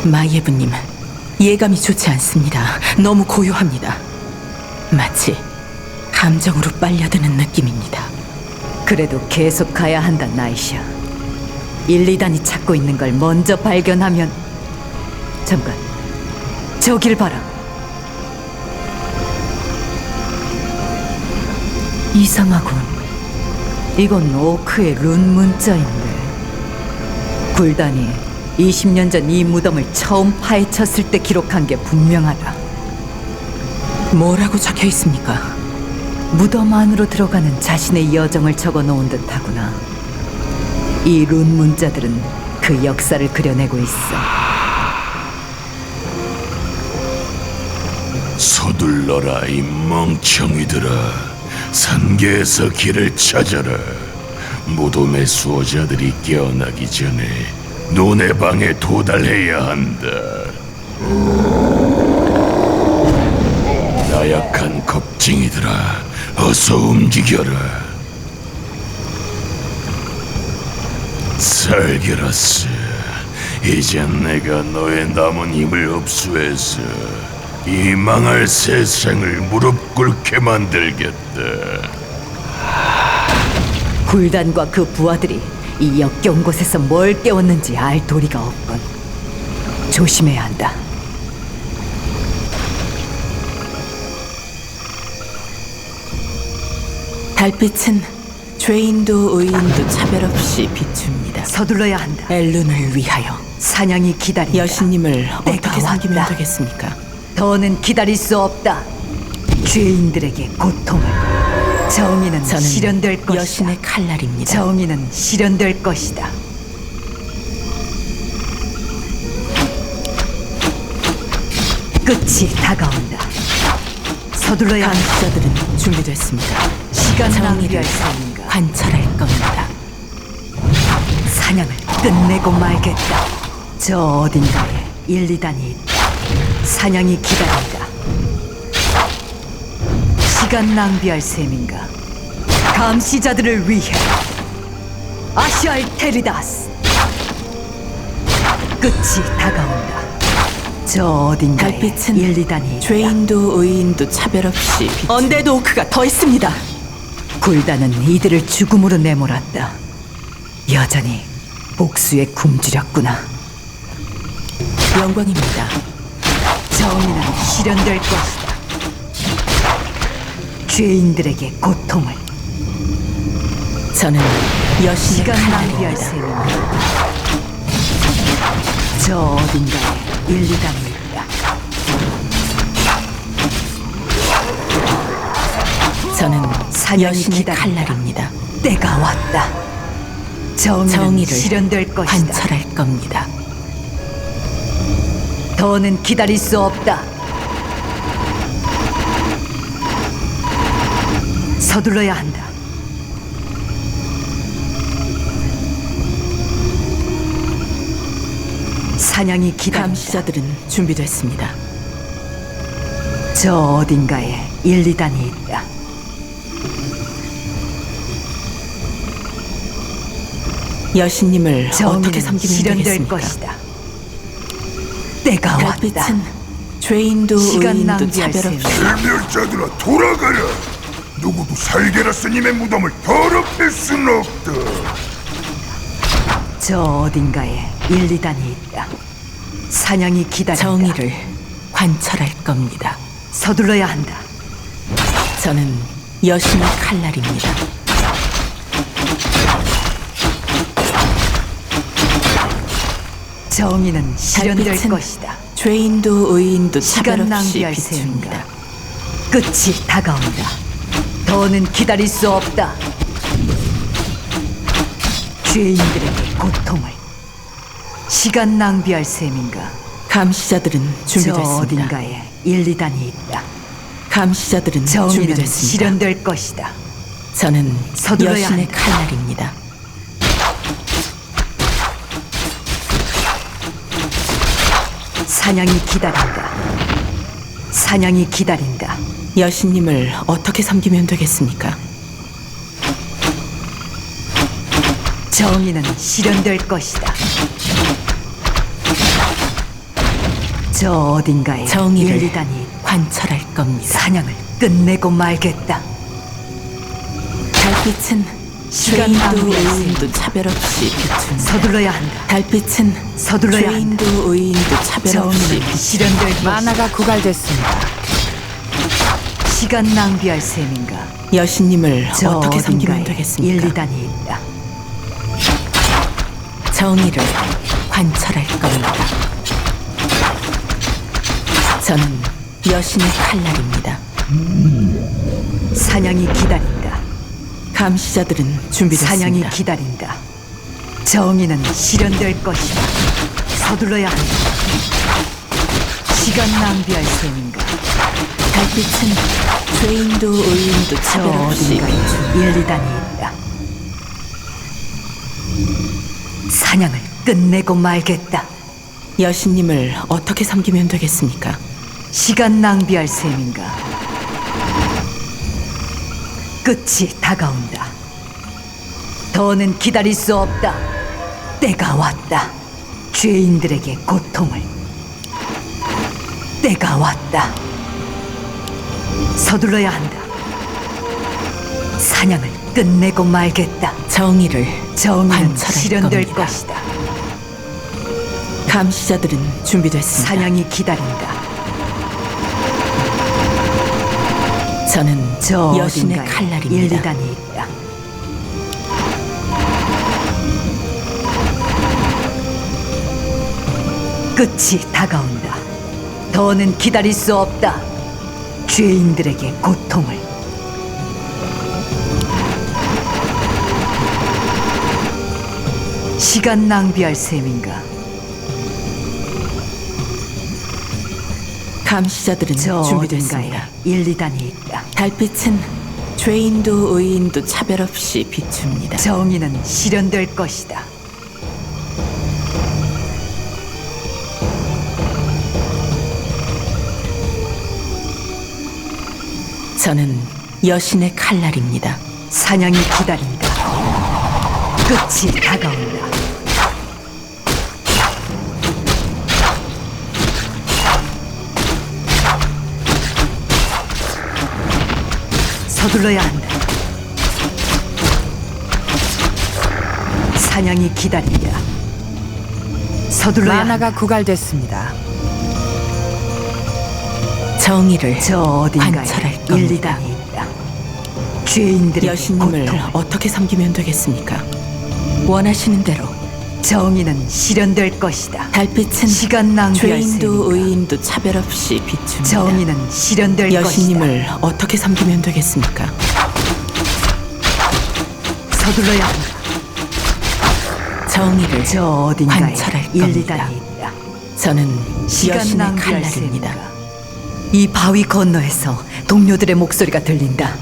마이에브님, 예감이 좋지 않습니다. 너무 고요합니다. 마치 감정으로 빨려드는 느낌입니다. 그래도 계속 가야 한다, 나이샤. 1, 2단이 찾고 있는 걸 먼저 발견하면... 잠깐, 저길 봐라. 이상하군. 이건 오크의 룬 문자인데 굴단이 20년 전 이 무덤을 처음 파헤쳤을 때 기록한 게 분명하다. 뭐라고 적혀 있습니까? 무덤 안으로 들어가는 자신의 여정을 적어놓은 듯하구나. 이 룬 문자들은 그 역사를 그려내고 있어. 서둘러라, 이 멍청이들아. 산계에서 길을 찾아라. 무덤의 수호자들이 깨어나기 전에 논의 방에 도달해야 한다. 나약한 겁쟁이들아, 어서 움직여라. 살게라스, 이젠 내가 너의 남은 힘을 흡수해서 이 망할 세상을 무릎 꿇게 만들겠다. 굴단과 그 부하들이 이 역겨운 곳에서 뭘 깨웠는지 알 도리가 없군. 조심해야 한다. 달빛은 죄인도 의인도 차별 없이 비춥니다. 서둘러야 한다. 엘룬을 위하여 사냥이 기다린다. 여신님을 어떻게 때가 섬기면 왔다. 되겠습니까? 더는 기다릴 수 없다. 죄인들에게 고통을. 정의는 저는 실현될 것이다. 여신의 칼날입니다. 정의는 실현될 것이다. 끝이 다가온다. 서둘러야 한다. 감시자들은 준비됐습니다. 시간 정의를 낭비할 사람인가. 관찰할 겁니다. 사냥을 끝내고 말겠다. 저 어딘가에 1, 2단이 있다. 사냥이 기다린다. 시간 낭비할 셈인가. 감시자들을 위해 아시알테리다스. 끝이 다가온다. 저 어딘가에 달빛은 1, 2단이 있다. 죄인도 의인도 차별 없이 언데드 오크가 더 있습니다. 굴단은 이들을 죽음으로 내몰았다. 여전히 복수에 굶주렸구나. 영광입니다. 정의는 실현될 것이다. 죄인들에게 고통을. 저는 여신의 시간 낭비할 칼날입니다. 셈입니다. 저 어딘가에 1, 2단이 있다. 저는 사냥이 여신의 기다린다. 칼날입니다. 때가 왔다. 정의를 실현될 것이다. 관찰할 겁니다. 더는 기다릴 수 없다. 서둘러야 한다. 사냥이 기다린다. 감시자들은 준비됐습니다. 저 어딘가에 1, 2단이 있다. 여신님을 어떻게 정의는 섬기면 실현될 되겠습니까? 것이다. 때가 왔다. 달빛은 죄인도 시간 의인도 낭비할 차별 없이 불멸자들아, 돌아가라. 누구도 살게라스님의 무덤을 더럽힐 순 없다. 저 어딘가에 1, 2단이 있다. 사냥이 기다린다. 정의를 관찰할 겁니다. 서둘러야 한다. 저는 여신의 칼날입니다. 정의는 실현될 달빛은 것이다. 죄인도 의인도 차별 시간 없이 낭비할 비춥니다. 셈인가. 끝이 다가온다. 더는 기다릴 수 없다. 죄인들에게 고통을. 시간 낭비할 셈인가. 감시자들은 저 준비됐습니다. 어딘가에 1, 2단이 있다. 감시자들은 정의는 준비됐습니다. 실현될 것이다. 저는 서둘러야 여신의 한다. 칼날입니다. 사냥이 기다린다. 사냥이 기다린다. 여신님을 어떻게 섬기면 되겠습니까? 정의는 실현될 것이다. 저 어딘가에 정의를 일리단이 관철할 겁니다. 사냥을 끝내고 말겠다. 달빛은 시간 죄인도 낭비할 수 의인도 차별 없이 비춥니다. 서둘러야 한다. 달빛은 서둘러야 한다. 죄인도 의인도 차별 없이 정의는 실현될 것이다. 만화가 고갈됐습니다. 시간 낭비할 셈인가? 여신님을 저 어떻게 섬기면 어딘가에 되겠습니까? 일리단이 있다. 정의를 관철할 겁니다. 저는 여신의 칼날입니다. 사냥이 기다린다. 감시자들은 준비됐습니다. 사냥이 기다린다. 정의는 실현될 것이다. 서둘러야 한다. 시간 낭비할 셈인가? 달빛은 죄인도 의인도 저 차별 없이 어딘가에 일리단이 있다. 사냥을 끝내고 말겠다. 여신님을 어떻게 섬기면 되겠습니까? 시간 낭비할 셈인가? 끝이 다가온다. 더는 기다릴 수 없다. 때가 왔다. 죄인들에게 고통을. 때가 왔다. 서둘러야 한다. 사냥을 끝내고 말겠다. 정의를 정의는 관철할 실현될 겁니다. 것이다. 감시자들은 준비됐습니다. 사냥이 기다린다. 저는 저 여신의 어딘가에 칼날입니다. 일리단이 있다. 끝이 다가온다. 더는 기다릴 수 없다. 죄인들에게 고통을. 시간 낭비할 셈인가? 감시자들은 저 어딘가에 준비됐습니다. 일리단이 있다. 달빛은 죄인도 의인도 차별 없이 비춥니다. 정의는 실현될 것이다. 저는 여신의 칼날입니다. 사냥이 기다린다. 끝이 다가온다. 서둘러야 한다. 사냥이 기다린다. 서둘러야 한다. 만화가 고갈됐습니다. 정의를 저 어딘가에 관철할 겁니다. 일리단이 있다. 죄인들의 여신님을 고통을. 어떻게 섬기면 되겠습니까? 원하시는 대로 정의는 실현될 것이다. 달빛은 시간 낭비할 죄인도 셈인가? 의인도 차별 없이 비춥니다. 정의는 실현될 것이다. 여신님을 어떻게 섬기면 되겠습니까? 서둘러야 한다. 정의를 저 어딘가에 관철할 겁니다. 일리단이 있다. 저는 시간 여신의 낭비할 칼날입니다. 셈인가? 이 바위 건너에서 동료들의 목소리가 들린다.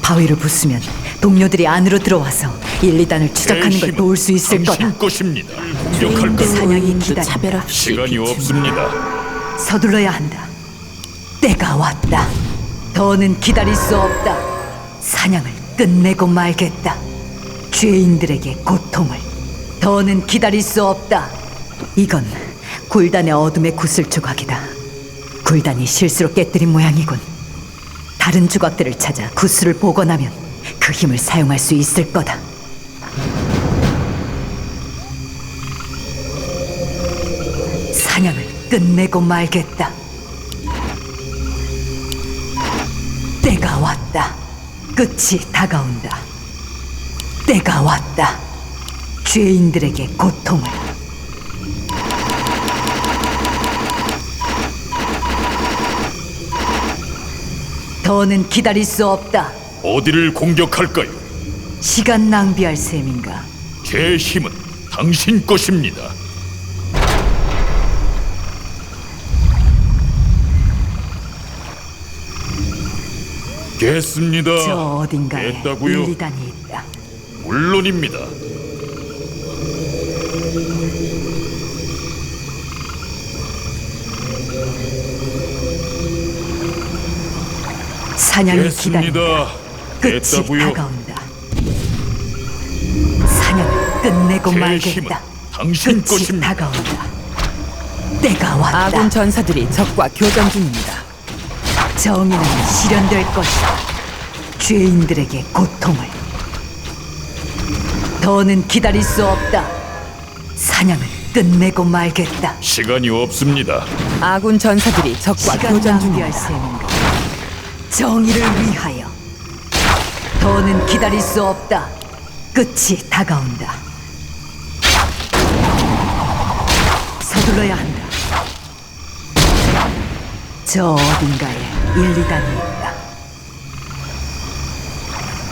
바위를 부수면 동료들이 안으로 들어와서 일리단을 추적하는 걸 도울 수 있을 거다. 당신 것입니다. 공격할 죄인도 것 사냥이 의인도 기다린다. 차별 없이 시간이 비춥니다. 없습니다. 서둘러야 한다. 때가 왔다. 더는 기다릴 수 없다. 사냥을 끝내고 말겠다. 죄인들에게 고통을. 더는 기다릴 수 없다. 이건 굴단의 어둠의 구슬 조각이다. 굴단이 실수로 깨뜨린 모양이군. 다른 조각들을 찾아 구슬을 복원하면 그 힘을 사용할 수 있을 거다. 사냥을 끝내고 말겠다. 때가 왔다. 끝이 다가온다. 때가 왔다. 죄인들에게 고통을. 더는 기다릴 수 없다. 어디를 공격할까요? 시간 낭비할 셈인가? 제 힘은 당신 것입니다. 겠습니다. 저 어딘가에 됐다고요? 일리단이 있다. 물론입니다. 사냥이 기다린다. 됐습니다. 끝이 됐다고요? 다가온다. 사냥을 끝내고 제 힘은 말겠다. 당신 끝이 것입니다. 다가온다. 때가 왔다. 아군 전사들이 적과 교전 중입니다. 정의는 실현될 것이다. 죄인들에게 고통을. 더는 기다릴 수 없다. 사냥을 끝내고 말겠다. 시간이 없습니다. 아군 전사들이 적과 시간 교전 낭비할 중입니다. 셈인가. 정의를 위하여. 더는 기다릴 수 없다. 끝이 다가온다. 서둘러야 한다. 저 어딘가에 1~2단이 있다.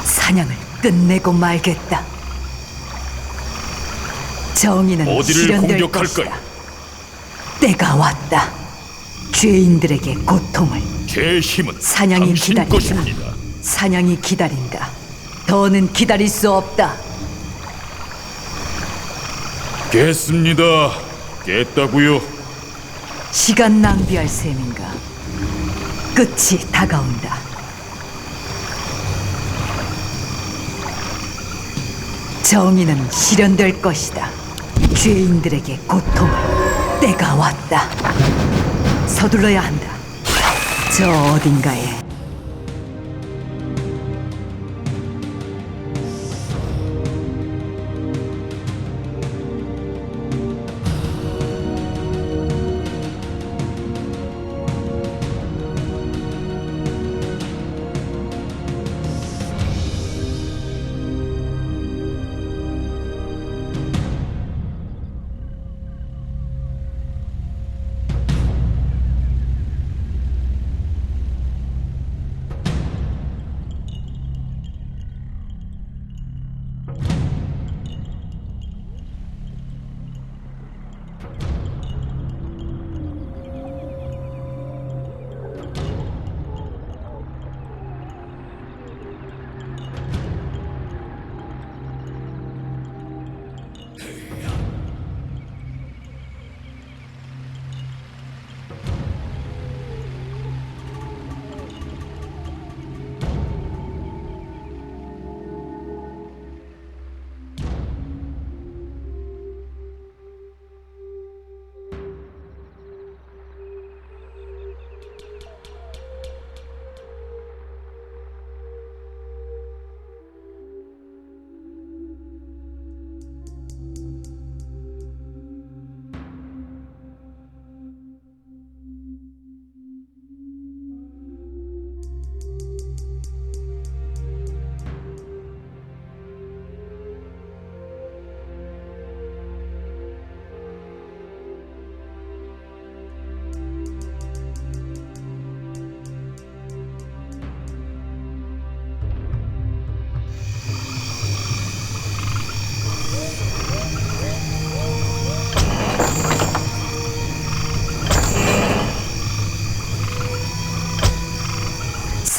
사냥을 끝내고 말겠다. 정의는 어디를 실현될 공격할까요? 것이다. 때가 왔다. 죄인들에게 고통을. 제 힘은 사냥이 당신 기다린다. 것입니다. 사냥이 기다린다. 더는 기다릴 수 없다. 깼습니다. 깼다고요. 시간 낭비할 셈인가. 끝이 다가온다. 정의는 실현될 것이다. 죄인들에게 고통을. 때가 왔다. 서둘러야 한다. 저 어딘가에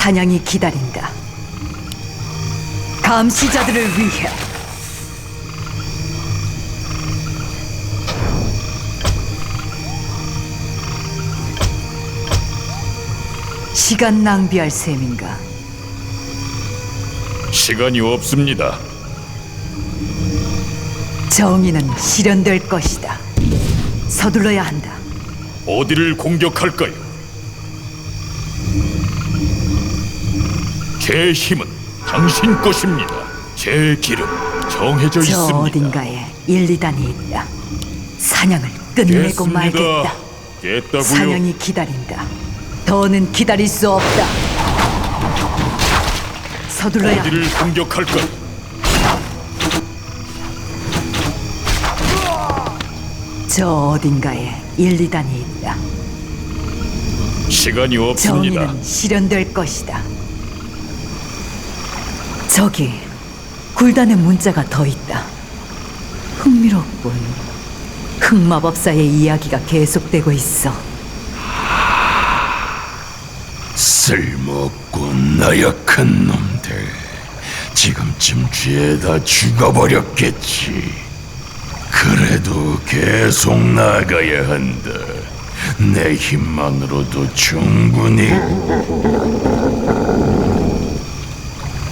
사냥이 기다린다. 감시자들을 위해. 시간 낭비할 셈인가. 시간이 없습니다. 정의는 실현될 것이다. 서둘러야 한다. 어디를 공격할까요? 제 힘은 당신 것입니다. 제 길은 정해져 저 있습니다. 어딘가에 1~2단이 있다. 사냥을 끝내고 깼습니다. 말겠다. 깼다고요. 사냥이 기다린다. 더는 기다릴 수 없다. 서둘러야 한다. 어디를 공격할까요? 저 어딘가에 1~2단이 있다. 시간이 없습니다. 정의는 실현될 것이다. 저기 굴단의 문자가 더 있다. 흥미롭군. 흑마법사의 이야기가 계속되고 있어. 쓸모없고 나약한 놈들. 지금쯤 죄다 죽어버렸겠지. 그래도 계속 나가야 한다. 내 힘만으로도 충분히.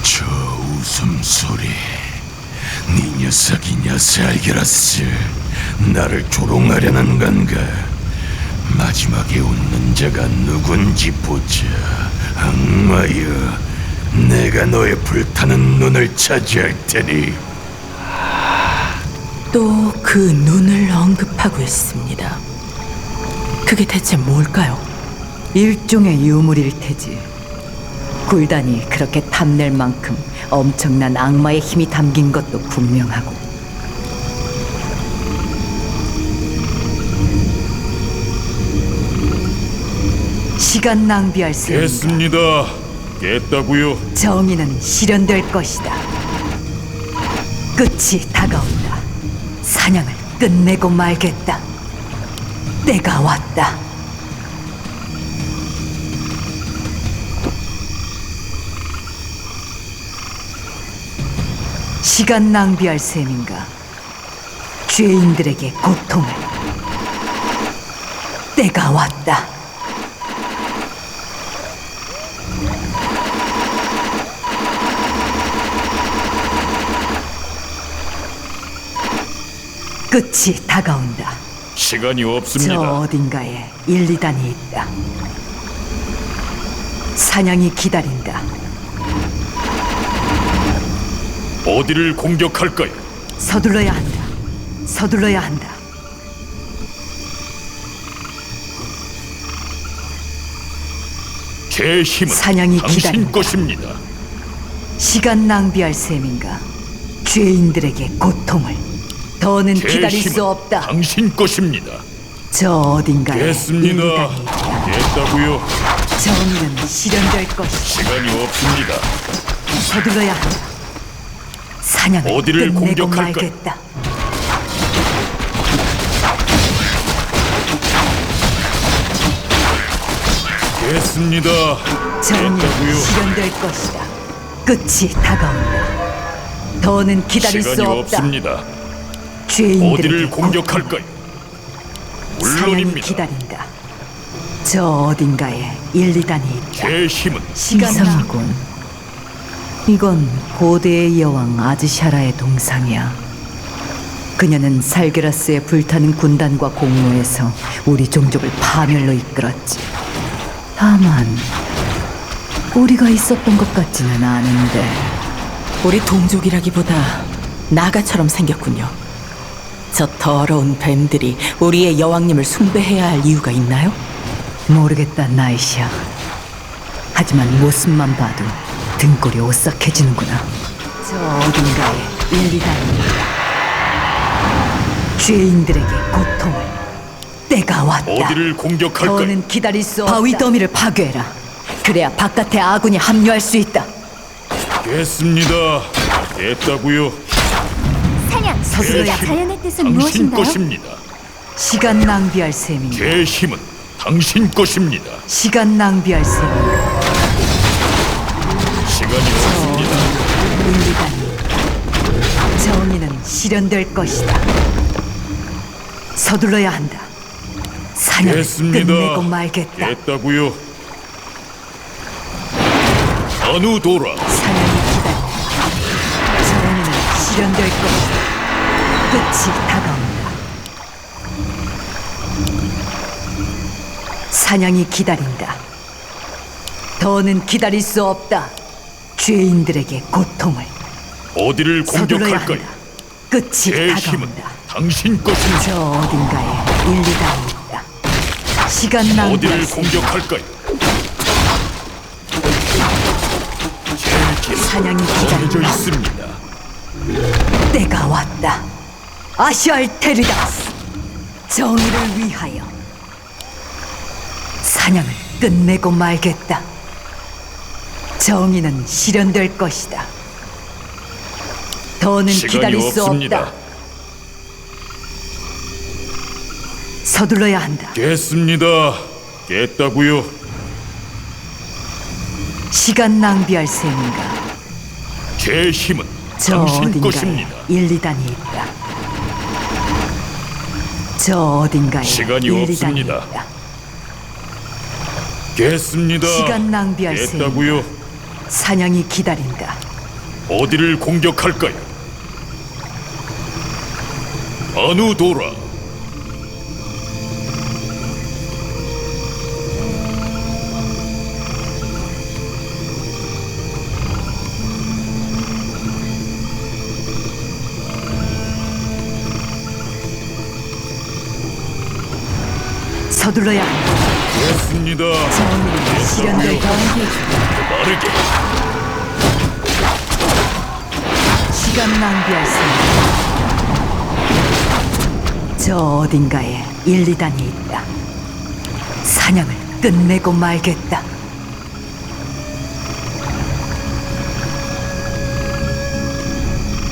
저 웃음소리. 네 녀석이냐 살기라스. 나를 조롱하려는 건가? 마지막에 웃는 자가 누군지 보자. 악마여, 내가 너의 불타는 눈을 차지할 테니. 또 그 눈을 언급하고 있습니다. 그게 대체 뭘까요? 일종의 유물일 테지. 굴단이 그렇게 탐낼 만큼 엄청난 악마의 힘이 담긴 것도 분명하고. 시간 낭비할 셈. 깼습니다. 깼다고요. 정의는 실현될 것이다. 끝이 다가온다. 사냥을 끝내고 말겠다. 때가 왔다. 시간 낭비할 셈인가? 죄인들에게 고통을. 때가 왔다. 끝이 다가온다. 시간이 저 없습니다. 어딘가에 1, 2단이 있다. 사냥이 기다린다. 어디를 공격할까요? 서둘러야 한다. 서둘러야 한다. 제 힘은 사냥이 당신 기다린다. 것입니다. 시간 낭비할 셈인가? 죄인들에게 고통을. 더는 제 기다릴 힘은 수 없다. 당신 것입니다. 저 어딘가에 1, 깼습니다. 2단이 있다. 깼다고요. 정의는 실현될 것이다. 시간이 없습니다. 서둘러야 한다. 사냥을 어디를 끝내고 공격할까요? 말겠다. 깼습니다. 정의는 깼다고요. 실현될 것이다. 끝이 다가온다. 더는 기다릴 수 시간이 없다. 없습니다. 죄인들에게 어디를 공격할까요? 사냥이 물론입니다. 기다린다. 저 어딘가에 1, 2단이 있다. 제 힘은 이상이군. 이건 고대의 여왕 아즈샤라의 동상이야. 그녀는 살게라스의 불타는 군단과 공모해서 우리 종족을 파멸로 이끌었지. 다만 우리가 있었던 것 같지는 않은데. 우리 동족이라기보다 나가처럼 생겼군요. 저 더러운 뱀들이 우리의 여왕님을 숭배해야 할 이유가 있나요? 모르겠다, 나이샤. 하지만 모습만 봐도 등골이 오싹해지는구나. 저 어딘가에 1, 2단이 죄인들에게 고통을. 때가 왔다. 어디를 공격할까요? 더는 기다릴 수 없다. 바위 더미를 파괴해라. 그래야 바깥에 아군이 합류할 수 있다. 깼습니다. 깼다고요. 사냥, 서둘러야 제 자연의 뜻은 당신 무엇인가요? 것입니다. 시간 낭비할 셈인가? 제 힘은 당신 것입니다. 시간 낭비할 셈인가? 시간이 없습니다. 1, 2단이. 정의는 실현될 것이다. 서둘러야 한다. 사냥을 깼습니다. 끝내고 말겠다. 깼다고요. 어느 도라. 사냥이 기다린다. 정의는 실현될 것이다. 끝이 다가온다. 사냥이 기다린다. 더는 기다릴 수 없다. 죄인들에게 고통을. 어디를 서둘러야 공격할까요? 한다. 끝이 제 힘은 다가온다. 당신 것입니다. 저 어딘가에 1, 2단이 있다. 시간 낭비할 어디를 셈. 공격할까요? 제 길은 사냥이 정해져 기다린다. 있습니다. 때가 왔다. 아시알테르다스. 정의를 위하여 사냥을 끝내고 말겠다. 정의는 실현될 것이다. 더는 시간이 기다릴 수 없습니다. 없다. 서둘러야 한다. 깼습니다. 깼다고요. 시간 낭비할 셈인가? 제 힘은 저 당신 어딘가에 것입니다. 1, 2단이 있다. 저 어딘가에 시간이 1, 2단이 없습니다. 있다. 깼습니다. 시간 낭비할 셈. 깼다고요. 사냥이 기다린다. 어디를 공격할까요? 어느 도라. 서둘러야 한다. 됐습니다. 실현될 경계 빠르게. 시간 낭비할 수 없다. 저 어딘가에 1, 2단이 있다. 사냥을 끝내고 말겠다.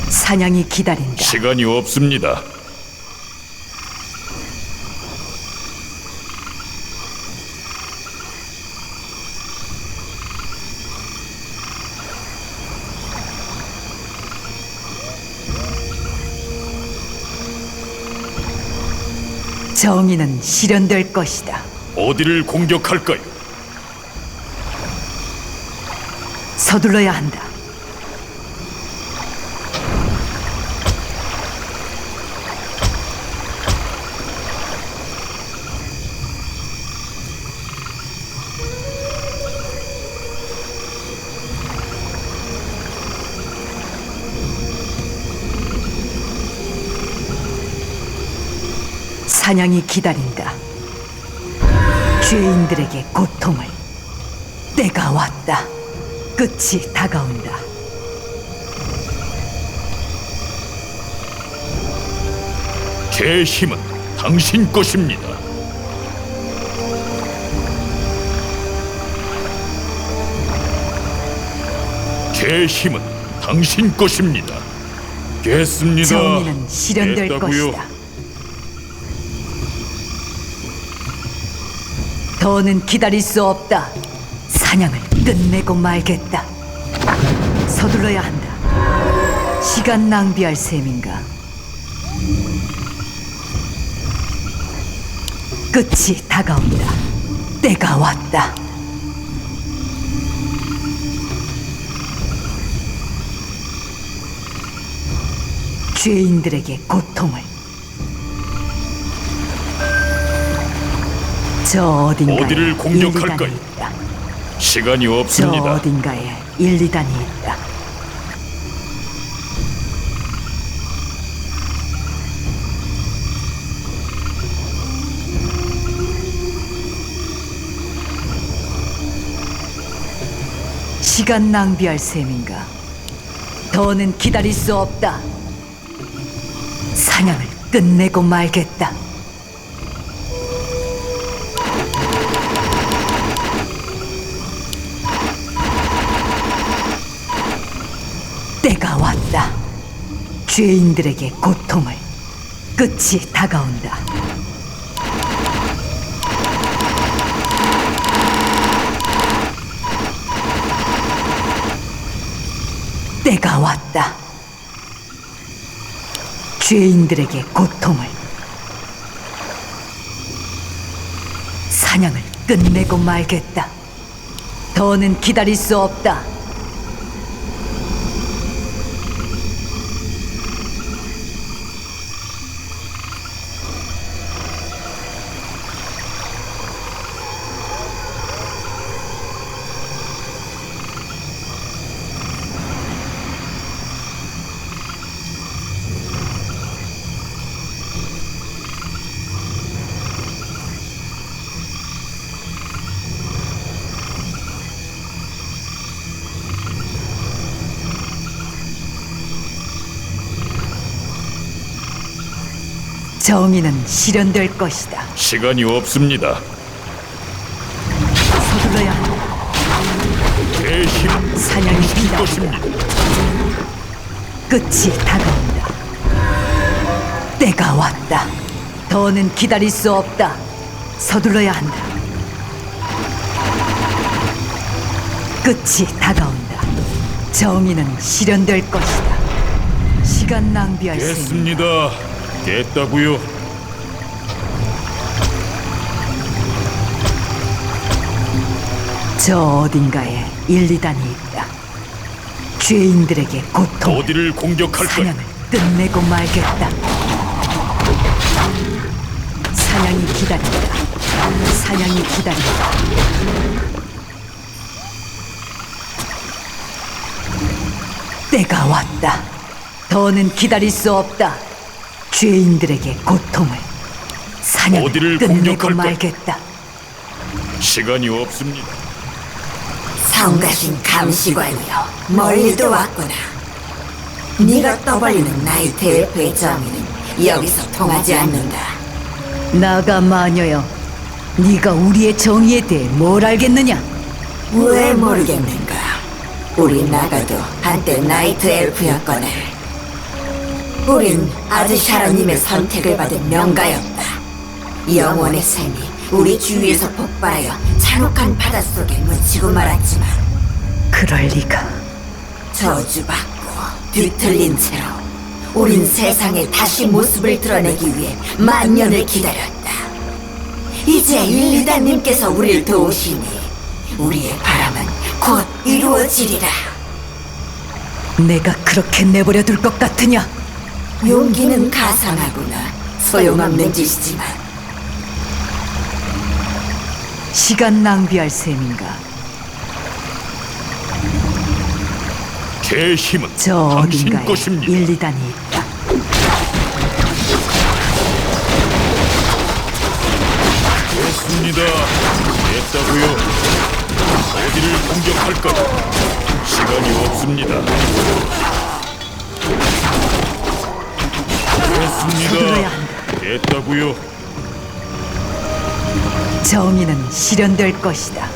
사냥이 기다린다. 시간이 없습니다. 정의는 실현될 것이다. 어디를 공격할까요? 서둘러야 한다. 사냥이 기다린다. 죄인들에게 고통을. 때가 왔다. 끝이 다가온다. 제 힘은 당신 것입니다. 제 힘은 당신 것입니다. 됐습니다. 정의는 실현될 됐다고요. 것이다. 더는 기다릴 수 없다. 사냥을 끝내고 말겠다. 서둘러야 한다. 시간 낭비할 셈인가? 끝이 다가온다. 때가 왔다. 죄인들에게 고통을. 저 어딘가에 어디를 공격할까요? 1, 2단이 있다. 시간이 저 없습니다. 어딘가에 1, 2단이 있다. 시간 낭비할 셈인가? 더는 기다릴 수 없다. 사냥을 끝내고 말겠다. 때가 왔다. 죄인들에게 고통을. 끝이 다가온다. 때가 왔다. 죄인들에게 고통을. 사냥을 끝내고 말겠다. 더는 기다릴 수 없다. 정의는 실현될 것이다. 시간이 없습니다. 서둘러야 한다. 제 힘은 사냥이 당신 기다린다. 것입니다. 끝이 다가온다. 때가 왔다. 더는 기다릴 수 없다. 서둘러야 한다. 끝이 다가온다. 정의는 실현될 것이다. 시간 낭비할 셈. 됐습니다. 됐다고요. 저 어딘가에 1, 2단이 있다. 죄인들에게 고통. 어디를 공격할까요? 사냥을 끝내고 말겠다. 사냥이 기다린다. 사냥이 기다린다. 때가 왔다. 더는 기다릴 수 없다. 죄인들에게 고통을. 사냥을 어디를 끝내고 공격할까? 말겠다. 시간이 없습니다. 성가신 감시관이여, 멀리도 왔구나. 네가 떠벌리는 나이트 엘프의 정의는 여기서 통하지 않는다. 나가 마녀여, 네가 우리의 정의에 대해 뭘 알겠느냐? 왜 모르겠는가? 우리 나가도 한때 나이트 엘프였거늘. 우린 아즈샤라님의 선택을 받은 명가였다. 영원의 샘이 우리 주위에서 폭발하여 잔혹한 바닷속에 묻히고 말았지만 그럴 리가. 저주받고 뒤틀린 채로 우린 세상에 다시 모습을 드러내기 위해 만년을 기다렸다. 이제 일리다님께서 우리를 도우시니 우리의 바람은 곧 이루어지리라. 내가 그렇게 내버려 둘 것 같으냐? 용기는 가상하구나. 소용없는 짓이지만 시간 낭비할 셈인가? 제 힘은 저 당신 어딘가에 것입니다. 1, 2단이 있다. 됐습니다. 됐다고요. 어디를 공격할까요? 시간이 없습니다. 서둘러야 됐습니다. 한다. 됐다고요. 정의는 실현될 것이다.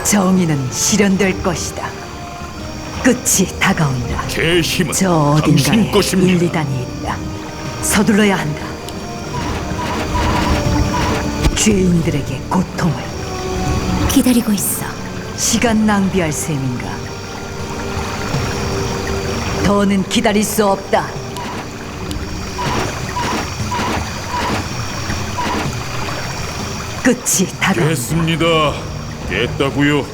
정의는 실현될 것이다. 끝이 다가온다. 제 힘은 저 당신 어딘가에 것입니다. 1, 2단이 있다. 서둘러야 한다. 죄인들에게 고통을. 기다리고 있어. 시간 낭비할 셈인가? 더는 기다릴 수 없다. 끝이 다가온다. 됐습니다. 됐다고요.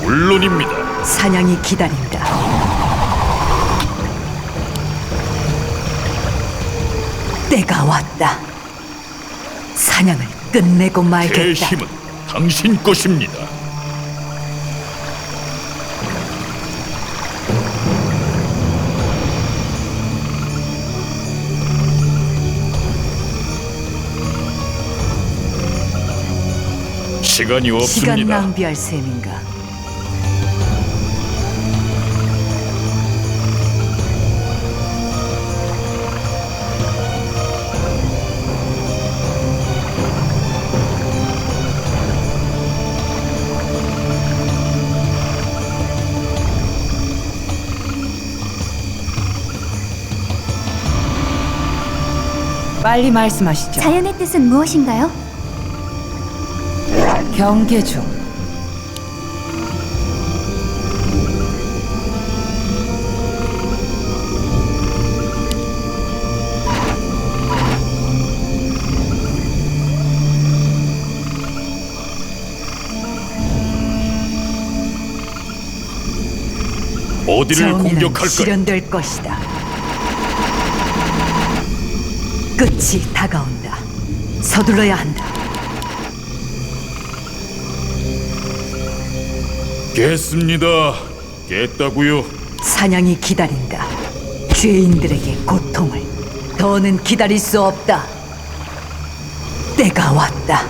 물론입니다. 사냥이 기다린다. 때가 왔다. 사냥을 끝내고 제 말겠다. 힘은 당신 것입니다. 시간이 시간 없습니다. 낭비할 셈인가? 빨리 말씀하시죠. 자연의 뜻은 무엇인가요? 경계 중. 어디를 정의는 공격할까요? 실현될 것이다. 끝이 다가온다. 서둘러야 한다. 깼습니다. 깼다고요. 사냥이 기다린다. 죄인들에게 고통을. 더는 기다릴 수 없다. 때가 왔다.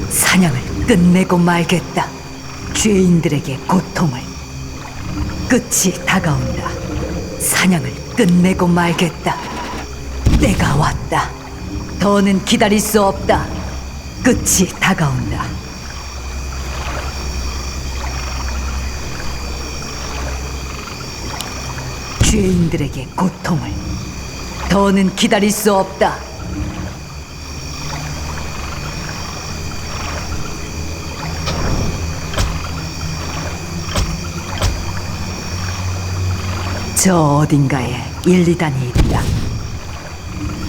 사냥을 끝내고 말겠다. 죄인들에게 고통을. 끝이 다가온다. 사냥을 끝내고 말겠다. 때가 왔다. 더는 기다릴 수 없다. 끝이 다가온다. 죄인들에게 고통을. 더는 기다릴 수 없다. 저 어딘가에 1, 2단이 있다.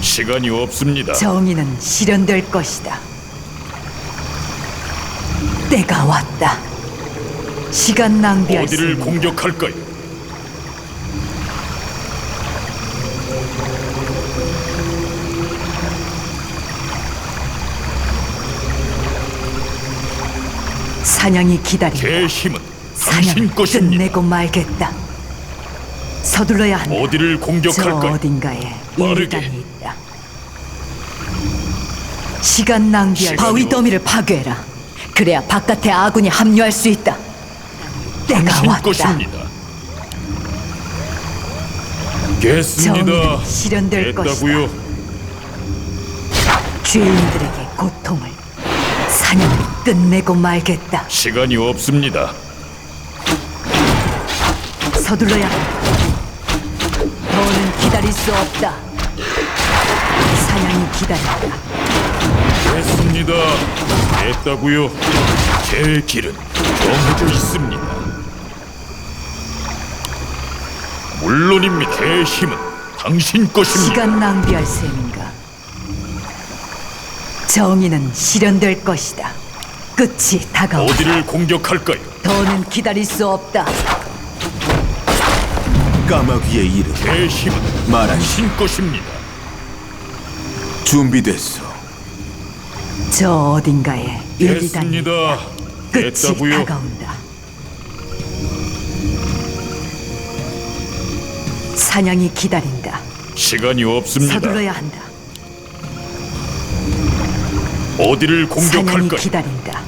시간이 없습니다. 정의는 실현될 것이다. 때가 왔다. 시간 낭비할 수 어디를 있는 공격할까요? 사냥이 기다린다. 제 힘은 사냥을 당신 것입니다. 끝내고 말겠다. 서둘러야 한다. 어디를 저 공격할까요? 어딘가에 빠르게. 일리단이 있다. 시간 낭비할 바위 더미를 파괴해라. 그래야 바깥에 아군이 합류할 수 있다. 때가 당신 왔다. 것입니다. 겠습니다. 정의는 실현될 됐다고요. 죄인들에게 고통을, 사냥을 끝내고 말겠다. 시간이 없습니다. 서둘러야 한다. 더는 기다릴 수 없다. 사냥이 기다린다. 됐습니다. 됐다고요. 제 길은 정해져 있습니다. 물론입니다. 제 힘은 당신 것입니다. 시간 낭비할 셈인가? 정의는 실현될 것이다. 끝이 다가온다. 어디를 공격할까요? 더는 기다릴 수 없다. 까마귀의 이름 제 힘은 말하시. 당신 것입니다. 준비됐어. 저 어딘가에 일리단이 됐습니다. 끝이 됐다고요. 다가온다. 사냥이 기다린다. 시간이 없습니다. 서둘러야 한다. 어디를 사냥이 공격할까요? 기다린다.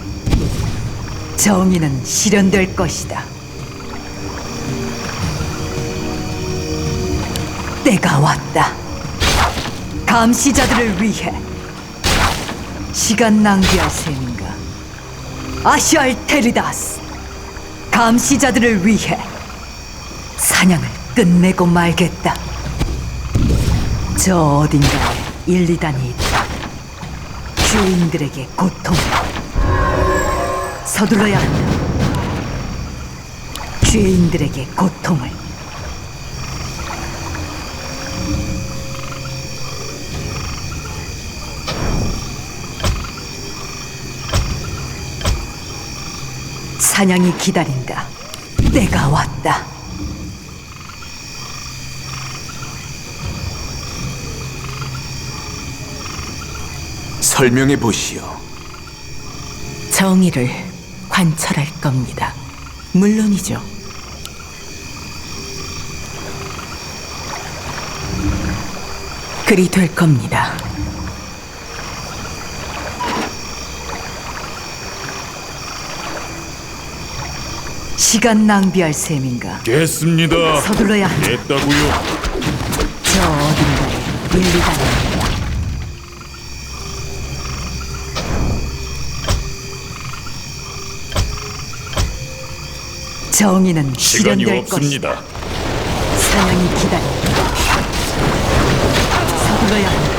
정의는 실현될 것이다. 때가 왔다. 감시자들을 위해 시간 낭비할 셈인가? 아시알테리다스, 감시자들을 위해 사냥을 끝내고 말겠다. 저 어딘가에 일리단이 있다. 죄인들에게 고통을, 서둘러야 한다. 죄인들에게 고통을. 사냥이 기다린다. 때가 왔다. 설명해 보시오. 정의를 관철할 겁니다. 물론이죠. 그리 될 겁니다. 시간 낭비할 셈인가? 됐습니다. 서둘러야 한다. 됐다고요. 저 어딘가에 일리단이 있다. 정의는 시간이 실현될 것이다. 없습니다. 사냥이 기다린다. 서둘러야 한다.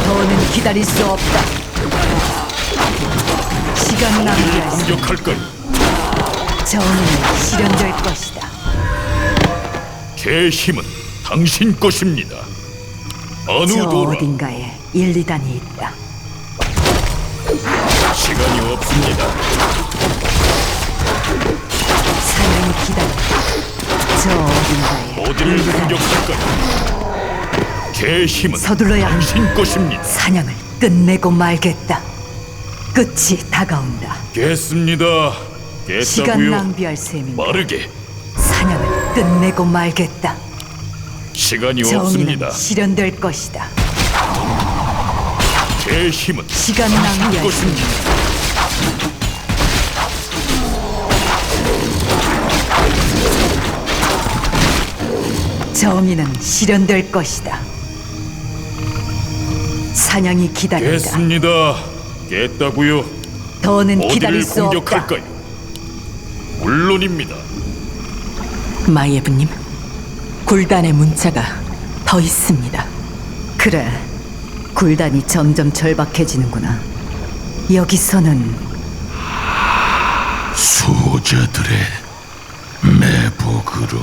더는 기다릴 수 없다. 시간 어디를 낭비할 셈. 공격할까요? 정의는 실현될 것이다. 제 힘은 당신 것입니다. 저 아누도라. 어딘가에 일리단이 있다. 시간이 없습니다. 사냥이 기다린다. 저 어딘가에 어디를 일리단이 공격할까요? 제 힘은 서둘러야 한다. 당신 것입니다. 사냥을 끝내고 말겠다. 끝이 다가온다. 겠습니다. 시간 겠다고요. 낭비할 셈인가? 빠르게. 사냥을 끝내고 말겠다. 시간이 정의는 없습니다. 실현될 것이다. 제 힘은 시간 당신 낭비할 것입니다. 정의는 실현될 것이다. 사냥이 기다린다. 겠습니다. 겠다고요. 더는 기다릴 어디를 수 없다. 공격할까요? 물론입니다. 마예브님, 굴단의 문자가 더 있습니다. 그래, 굴단이 점점 절박해지는구나. 여기서는 수호자들의 매복으로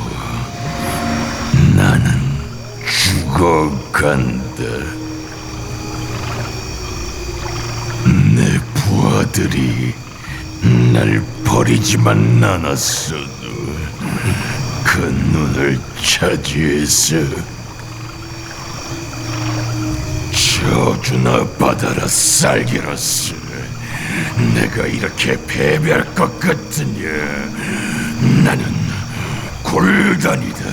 나는 죽어간다. 내 부하들이 날 버리지만 않았어도 그 눈을 차지해서 저주나 받아라 쌀기로스. 내가 이렇게 패배할 것 같으냐? 나는 굴단이다.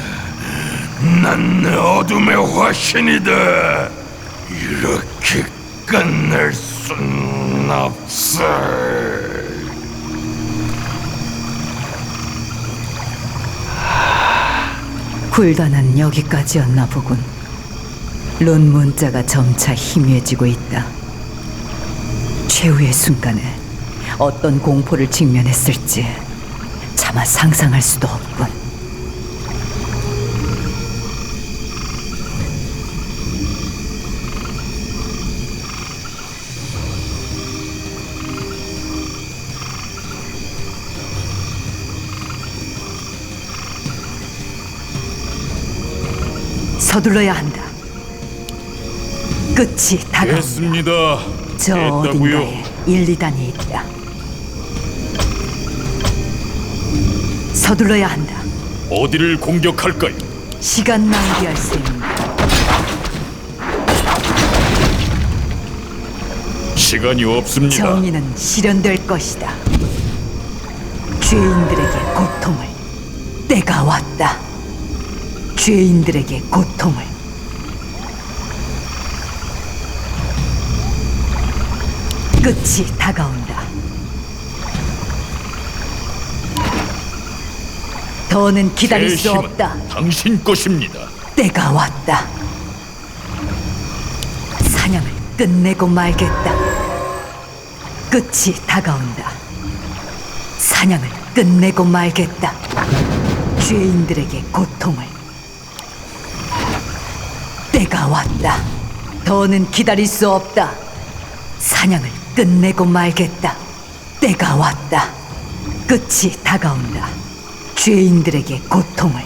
난 어둠의 화신이다. 이렇게 끝낼 순 없어. 굴단은 여기까지였나 보군. 론 문자가 점차 희미해지고 있다. 최후의 순간에 어떤 공포를 직면했을지 차마 상상할 수도 없군. 서둘러야 한다. 끝이 다가온다. 됐습니다. 저 됐다고요. 어딘가에 1, 2단이 있다. 서둘러야 한다. 어디를 공격할까요? 시간 낭비할 셈인가. 시간이 없습니다. 정의는 실현될 것이다. 죄인들에게 고통을. 때가 왔다. 죄인들에게 고통을. 끝이 다가온다. 더는 기다릴 제 수 힘은 없다. 당신 것입니다. 때가 왔다. 사냥을 끝내고 말겠다. 끝이 다가온다. 사냥을 끝내고 말겠다. 죄인들에게 고통을. 때가 왔다. 더는 기다릴 수 없다. 사냥을 끝내고 말겠다. 때가 왔다. 끝이 다가온다. 죄인들에게 고통을.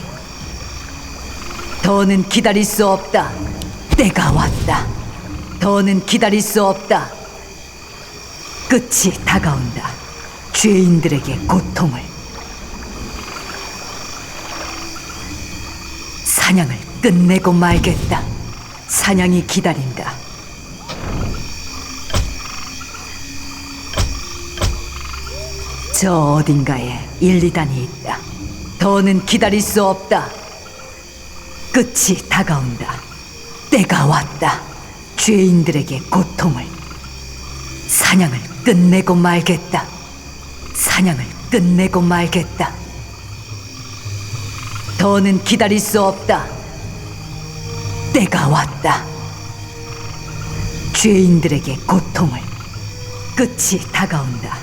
더는 기다릴 수 없다. 때가 왔다. 더는 기다릴 수 없다. 끝이 다가온다. 죄인들에게 고통을. 사냥을 끝내고 말겠다. 사냥이 기다린다. 저 어딘가에 1, 2단이 있다. 더는 기다릴 수 없다. 끝이 다가온다. 때가 왔다. 죄인들에게 고통을. 사냥을 끝내고 말겠다. 사냥을 끝내고 말겠다. 더는 기다릴 수 없다. 때가 왔다. 죄인들에게 고통을. 끝이 다가온다.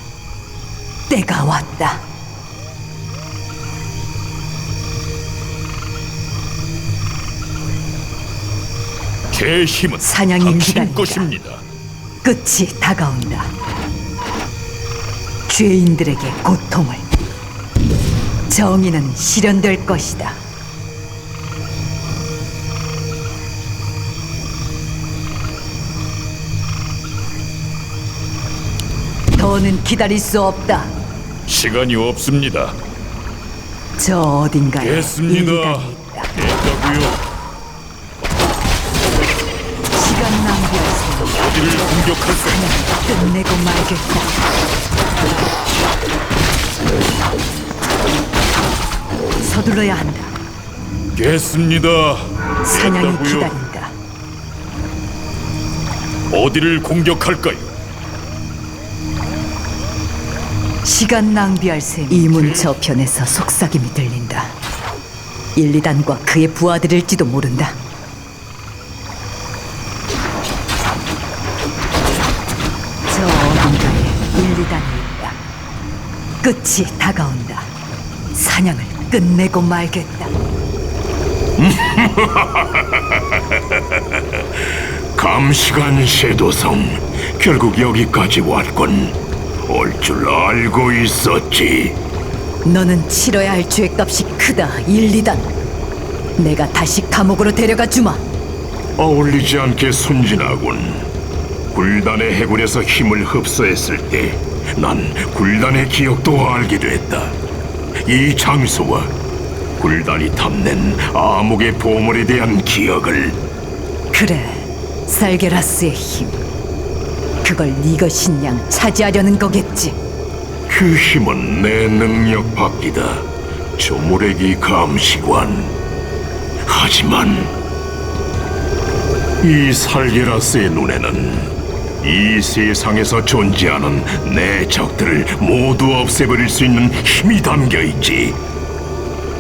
때가 왔다. 제 힘은 사냥이 당신 기다린다. 것입니다. 끝이 다가온다. 죄인들에게 고통을. 정의는 실현될 것이다. 더는 기다릴 수 없다. 시간이 없습니다. 저 어딘가에 됐습니다. 일리단이 있다. 됐다고요. 시간 낭비할 수 없다. 어디를 공격할까요? 끝내고 말겠다. 서둘러야 한다. 됐습니다. 사냥이 됐다고요. 기다린다. 어디를 공격할까요? 시간 낭비할 셈. 이문 저편에서 속삭임이 들린다. 1, 2단과 그의 부하들일지도 모른다. 저 어딘가에 1, 2단이 있다. 끝이 다가온다. 사냥을 끝내고 말겠다. 감시관 섀도성, 결국 여기까지 왔군. 올 줄 알고 있었지. 너는 치러야 할 죄값이 크다, 1, 2단. 내가 다시 감옥으로 데려가 주마. 어울리지 않게 순진하군. 굴단의 해군에서 힘을 흡수했을 때 난 굴단의 기억도 알게 됐다. 이 장소와 굴단이 탐낸 암흑의 보물에 대한 기억을. 그래, 살게라스의 힘. 그걸 네 것인 양 차지하려는 거겠지. 그 힘은 내 능력 밖이다. 조무래기 감시관. 하지만 이 살게라스의 눈에는 이 세상에서 존재하는 내 적들을 모두 없애버릴 수 있는 힘이 담겨 있지.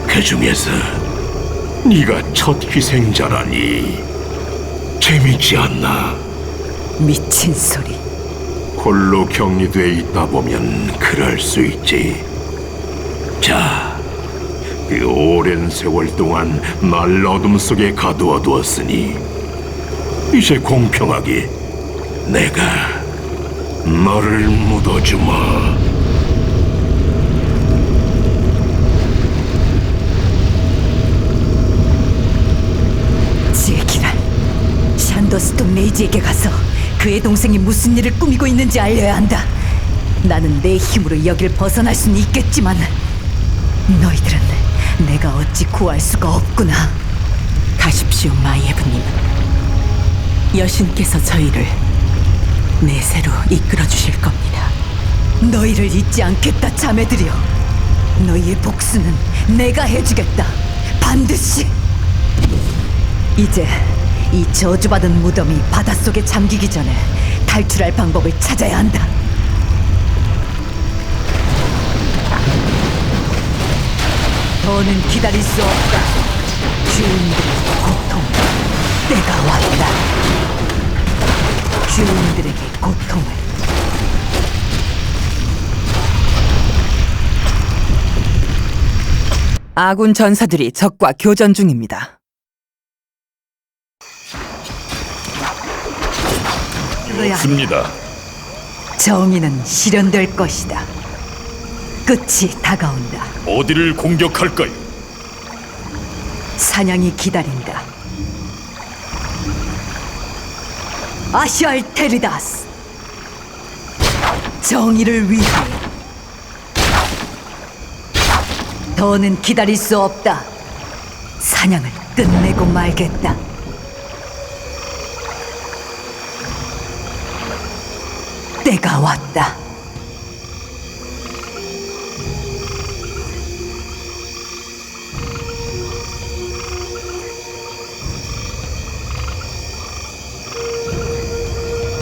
그 중에서 네가 첫 희생자라니 재밌지 않나? 미친 소리. 홀로 격리돼 있다 보면 그럴 수 있지. 자, 그 오랜 세월 동안 날 어둠 속에 가두어 두었으니 이제 공평하게 내가 너를 묻어주마. 제기랄. 샨더스톤 레이지에게 가서 그의 동생이 무슨 일을 꾸미고 있는지 알려야 한다. 나는 내 힘으로 여길 벗어날 수는 있겠지만 너희들은 내가 어찌 구할 수가 없구나. 가십시오, 마이에브님. 여신께서 저희를 내세로 이끌어 주실 겁니다. 너희를 잊지 않겠다, 자매들이여. 너희의 복수는 내가 해주겠다. 반드시. 이제 이 저주받은 무덤이 바닷속에 잠기기 전에 탈출할 방법을 찾아야 한다. 더는 기다릴 수 없다. 주인들의 고통, 때가 왔다. 주인들에게 고통을. 아군 전사들이 적과 교전 중입니다. 들어야 한다. 없습니다. 정의는 실현될 것이다. 끝이 다가온다. 어디를 공격할까요? 사냥이 기다린다. 아시알 테리다스, 정의를 위하여. 더는 기다릴 수 없다. 사냥을 끝내고 말겠다. 때가 왔다.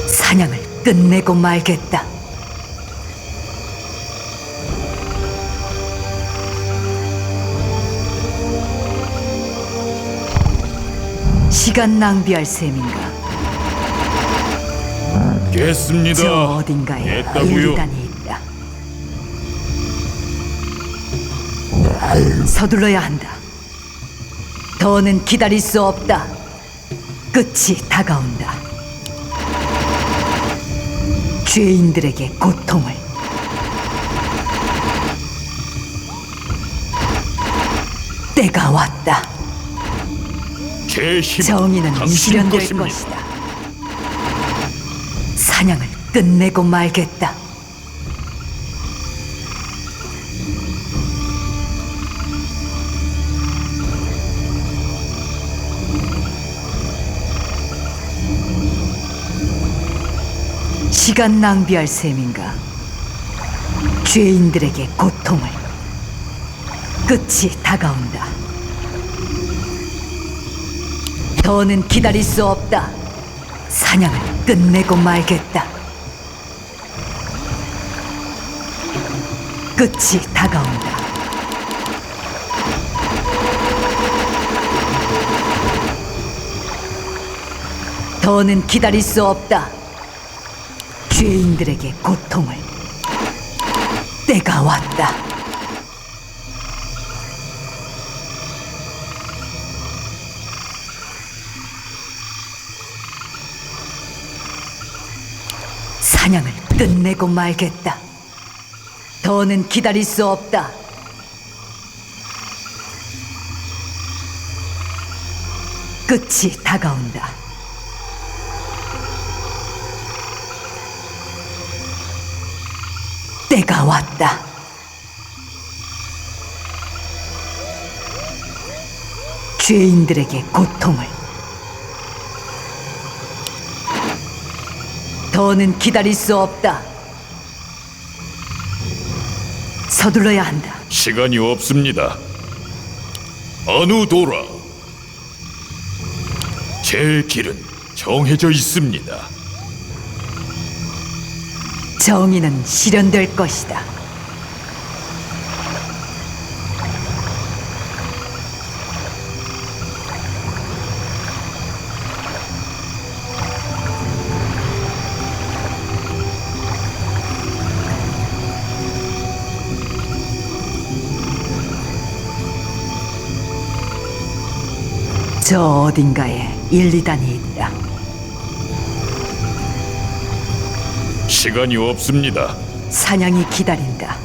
사냥을 끝내고 말겠다. 시간 낭비할 셈인가? 깼습니다. 저 어딘가에 깼다고요. 일리단이 있다. 서둘러야 한다. 더는 기다릴 수 없다. 끝이 다가온다. 죄인들에게 고통을. 때가 왔다. 제 힘, 정의는 당신 실현될 것입니다. 것이다. 사냥을 끝내고 말겠다. 시간 낭비할 셈인가? 죄인들에게 고통을. 끝이 다가온다. 더는 기다릴 수 없다. 사냥을 끝내고 말겠다. 끝이 다가온다. 더는 기다릴 수 없다. 죄인들에게 고통을. 때가 왔다. 사냥을 끝내고 말겠다. 더는 기다릴 수 없다. 끝이 다가온다. 때가 왔다. 죄인들에게 고통을. 더는 기다릴 수 없다. 서둘러야 한다. 시간이 없습니다. 아누도라. 제 길은 정해져 있습니다. 정의는 실현될 것이다. 저 어딘가에 1, 2단이 있다. 시간이 없습니다. 사냥이 기다린다.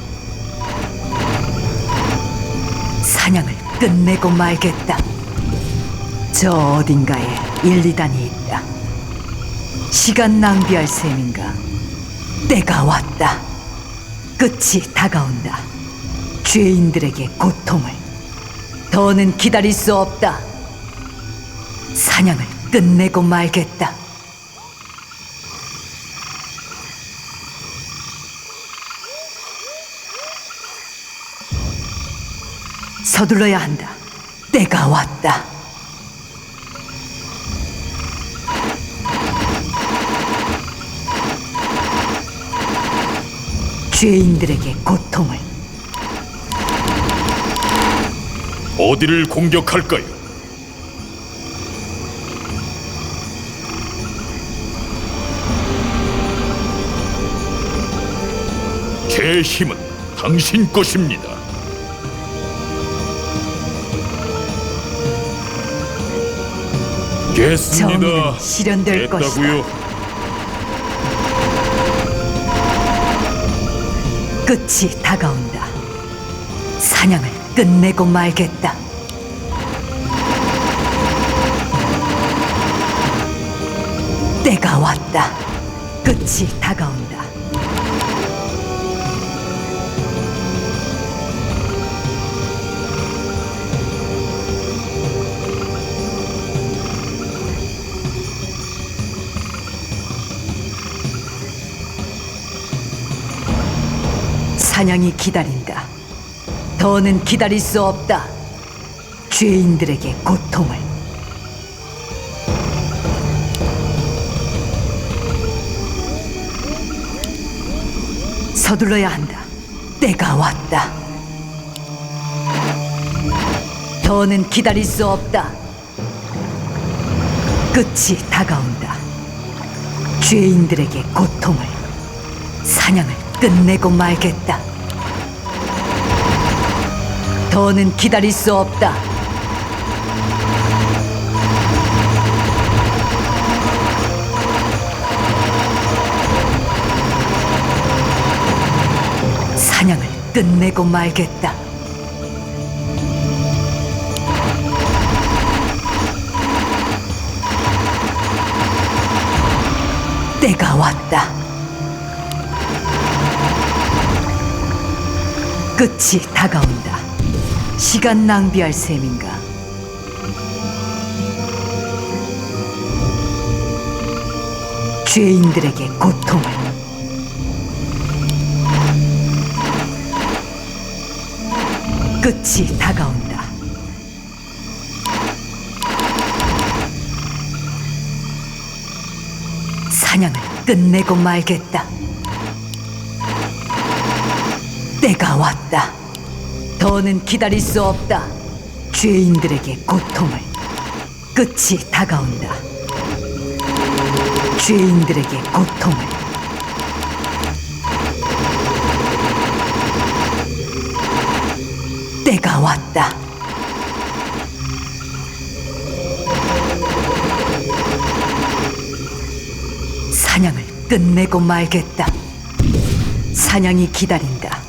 사냥을 끝내고 말겠다. 저 어딘가에 1, 2단이 있다. 시간 낭비할 셈인가? 때가 왔다. 끝이 다가온다. 죄인들에게 고통을 더는 기다릴 수 없다. 사냥을 끝내고 말겠다. 서둘러야 한다. 때가 왔다. 죄인들에게 고통을 어디를 공격할까요? 제 힘은 당신 것입니다. 됐습니다. 정의는 실현될 것이다. 됐다고요. 끝이 다가온다. 사냥을 끝내고 말겠다. 때가 왔다. 끝이 다가온다. 사냥이 기다린다. 더는 기다릴 수 없다. 죄인들에게 고통을 서둘러야 한다. 때가 왔다. 더는 기다릴 수 없다. 끝이 다가온다. 죄인들에게 고통을 사냥을 끝내고 말겠다. 더는 기다릴 수 없다. 사냥을 끝내고 말겠다. 때가 왔다. 끝이 다가온다. 시간 낭비할 셈인가? 죄인들에게 고통을 끝이 다가온다. 사냥을 끝내고 말겠다. 때가 왔다. 더는 기다릴 수 없다. 죄인들에게 고통을 끝이 다가온다. 죄인들에게 고통을 때가 왔다. 사냥을 끝내고 말겠다. 사냥이 기다린다.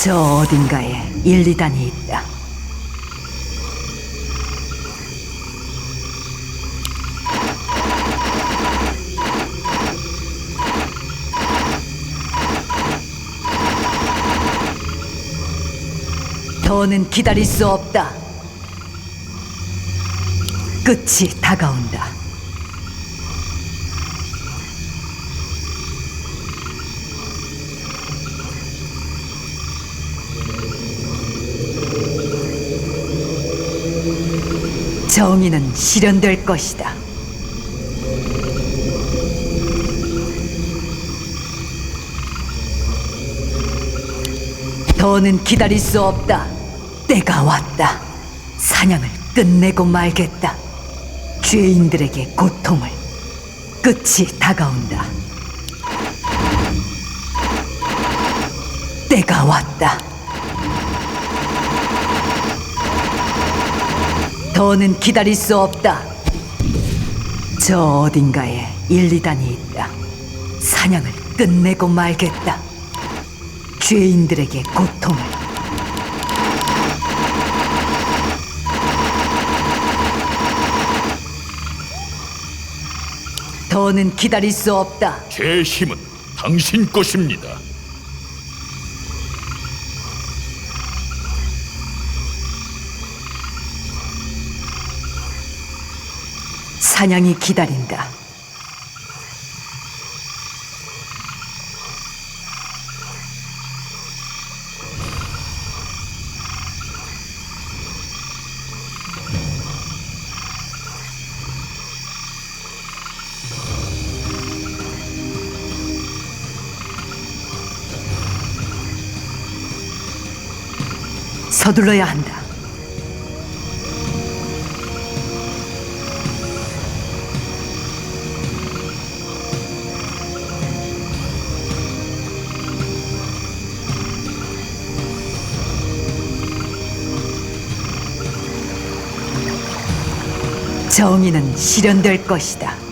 저 어딘가에 1, 2단이 있다. 더는 기다릴 수 없다. 끝이 다가온다. 정의는 실현될 것이다. 더는 기다릴 수 없다. 때가 왔다. 사냥을 끝내고 말겠다. 죄인들에게 고통을. 끝이 다가온다. 때가 왔다. 더는 기다릴 수 없다. 저 어딘가에 1, 2단이 있다. 사냥을 끝내고 말겠다. 죄인들에게 고통을. 더는 기다릴 수 없다. 제 힘은 당신 것입니다. 사냥이 기다린다. 서둘러야 한다. 정의는 실현될 것이다.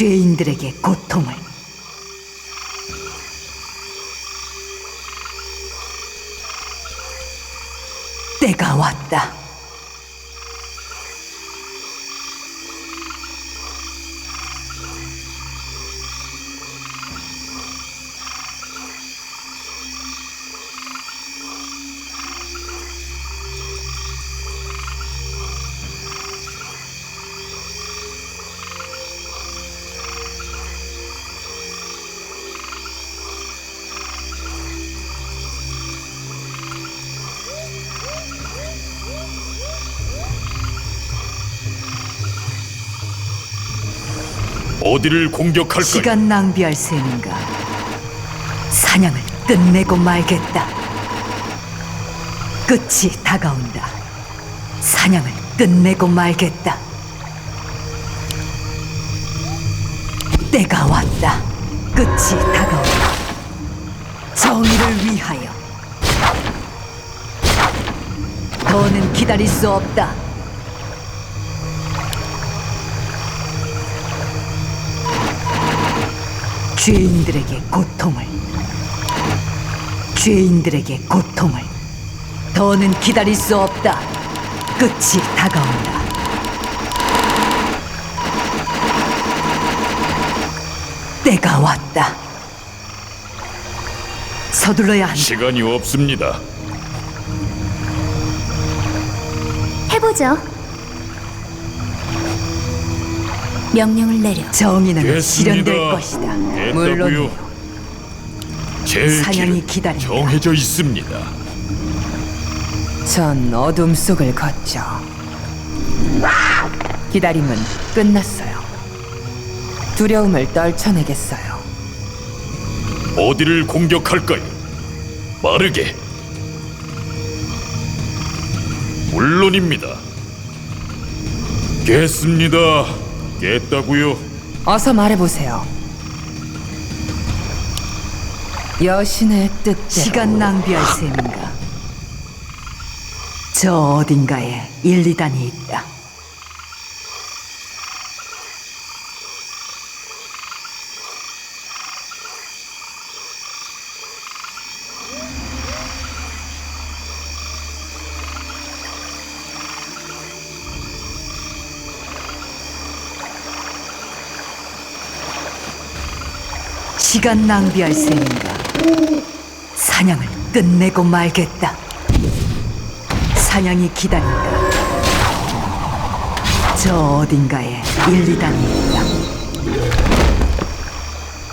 죄인들에게 고통을. 때가 왔다. 어디를 공격할까요? 시간 낭비할 셈인가? 사냥을 끝내고 말겠다. 끝이 다가온다. 사냥을 끝내고 말겠다. 때가 왔다. 끝이 다가온다. 정의를 위하여. 더는 기다릴 수 없다. 죄인들에게 고통을. 죄인들에게 고통을. 더는 기다릴 수 없다. 끝이 다가온다. 때가 왔다. 서둘러야 한다. 시간이 없습니다. 해보죠. 명령을 내려. 정의는 됐습니다. 실현될 것이다. 됐다고요. 물론이요. 제 사냥이 길은 기다린다. 정해져 있습니다. 전 어둠 속을 걷죠. 기다림은 끝났어요. 두려움을 떨쳐내겠어요. 어디를 공격할까요? 빠르게. 물론입니다. 깼습니다. 깼다고요. 어서 말해보세요. 여신의 뜻대로 시간 낭비할 셈인가? 저 어딘가에 1, 2단이 있다. 시간 낭비할 셈인가? 사냥을 끝내고 말겠다. 사냥이 기다린다. 저 어딘가에 1, 2단이 있다.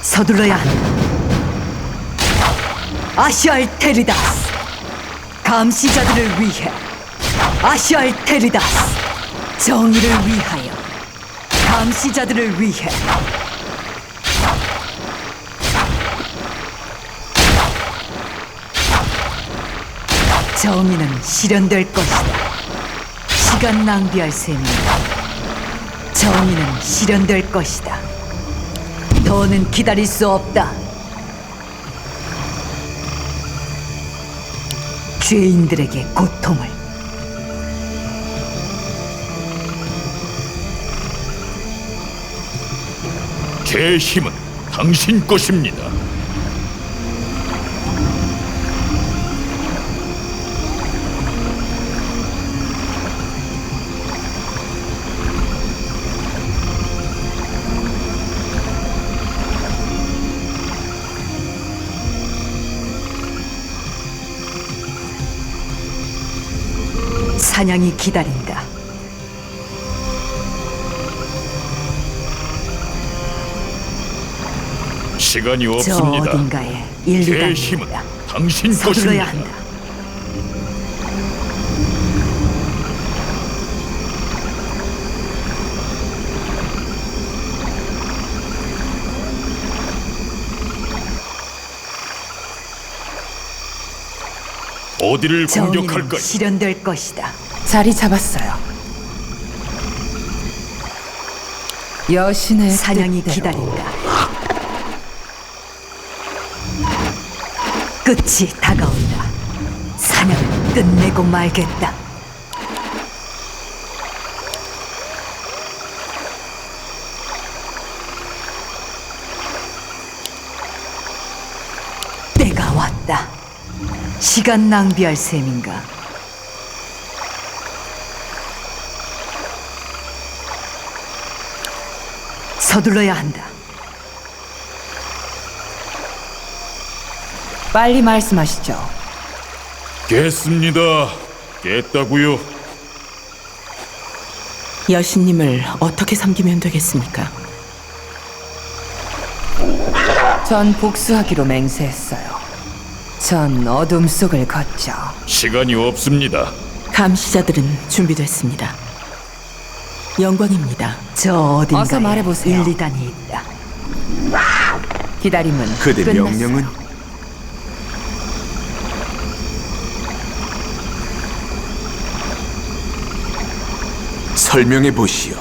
서둘러야 한다. 아시알테리다스, 감시자들을 위해. 아시알테리다스, 정의를 위하여. 감시자들을 위해. 정의는 실현될 것이다. 시간 낭비할 셈이다. 정의는 실현될 것이다. 더는 기다릴 수 없다. 죄인들에게 고통을. 제 힘은 당신 것입니다. 사냥이 기다린다. 시간이 저 없습니다. 어딘가에 1, 제 2단이 힘은 있다. 당신 서둘러야 것입니다. 한다. 어디를 정의는 공격할까요? 실현될 것이다. 자리 잡았어요. 여신의 사냥이 뜻대로 기다린다. 끝이 다가온다. 사냥을 끝내고 말겠다. 때가 왔다. 시간 낭비할 셈인가? 서둘러야 한다. 빨리 말씀하시죠. 깼습니다. 깼다고요. 여신님을 어떻게 섬기면 되겠습니까? 전 복수하기로 맹세했어요. 전 어둠 속을 걷죠. 시간이 없습니다. 감시자들은 준비됐습니다. 영광입니다. 저 어딘가에 어서 말해보세요. 1, 2단이 있다. 기다림은 그대 끝났어요. 명령은 설명해 보시오.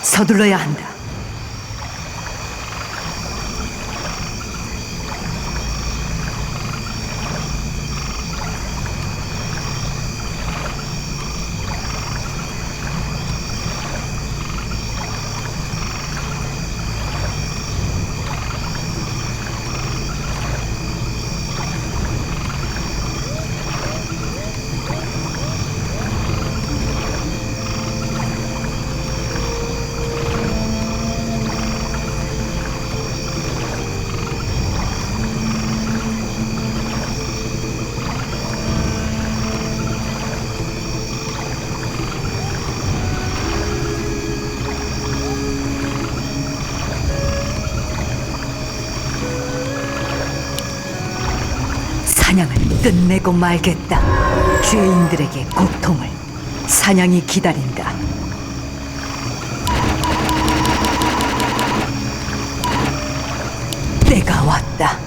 서둘러야 한다. 사냥을 끝내고 말겠다. 죄인들에게 고통을. 사냥이 기다린다. 때가 왔다.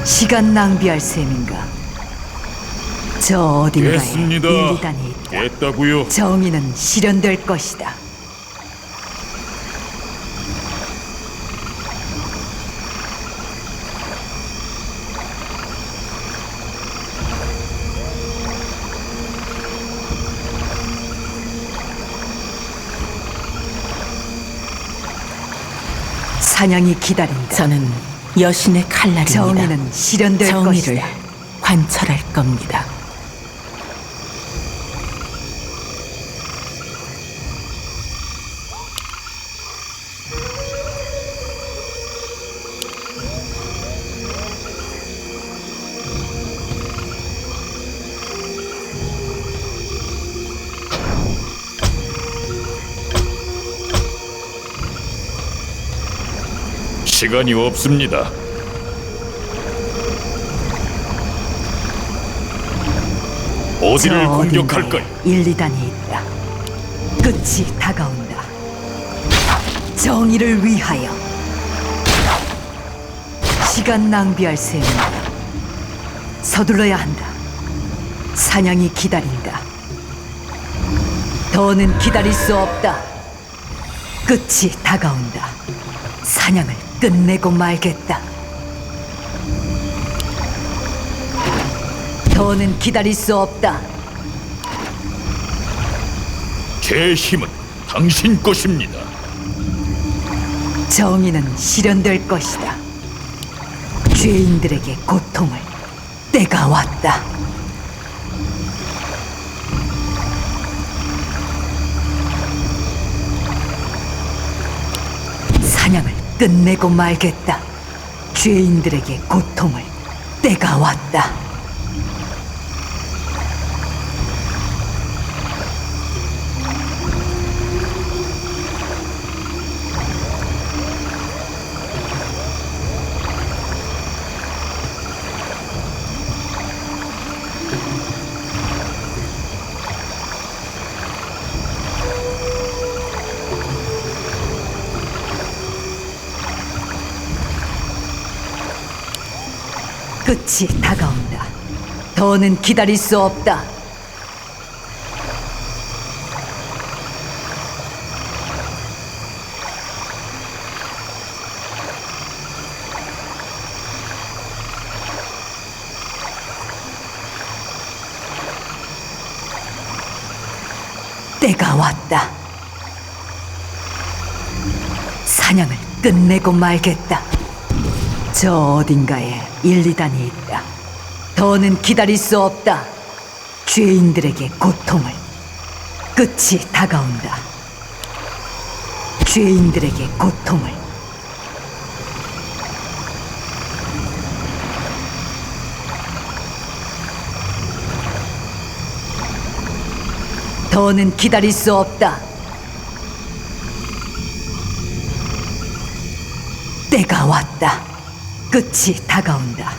시간 낭비할 셈인가? 저 어딘가에 깼습니다. 1, 2단이 있다. 깼다고요. 정의는 실현될 것이다. 사냥이 기다린다. 저는 여신의 칼날입니다. 정의는 실현될 정의를 것이다. 관철할 겁니다. 시간이 없습니다. 어디를 저 공격할까요? 어딘가에 1, 2단이 있다. 끝이 다가온다. 정의를 위하여. 시간 낭비할 셈이다. 서둘러야 한다. 사냥이 기다린다. 더는 기다릴 수 없다. 끝이 다가온다. 사냥을 끝내고 말겠다. 더는 기다릴 수 없다. 제 힘은 당신 것입니다. 정의는 실현될 것이다. 죄인들에게 고통을. 때가 왔다. 사냥을 끝내고 말겠다. 죄인들에게 고통을. 때가 왔다. 끝이 다가온다. 더는 기다릴 수 없다. 때가 왔다. 사냥을 끝내고 말겠다. 저 어딘가에 1, 2단이 있다. 더는 기다릴 수 없다. 죄인들에게 고통을. 끝이 다가온다. 죄인들에게 고통을. 더는 기다릴 수 없다. 때가 왔다. 끝이 다가온다.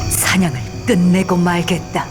사냥을 끝내고 말겠다.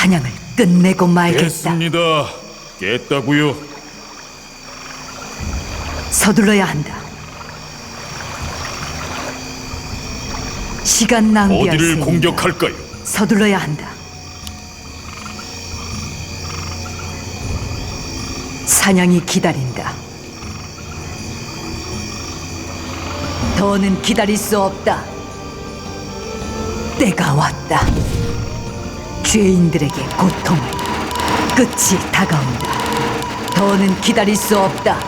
사냥을 끝내고 말겠다. 됐습니다. 깼다고요? 서둘러야 한다. 시간 낭비할 어디를 셈이다. 공격할까요? 서둘러야 한다. 사냥이 기다린다. 더는 기다릴 수 없다. 때가 왔다. 죄인들에게 고통을. 끝이 다가온다. 더는 기다릴 수 없다.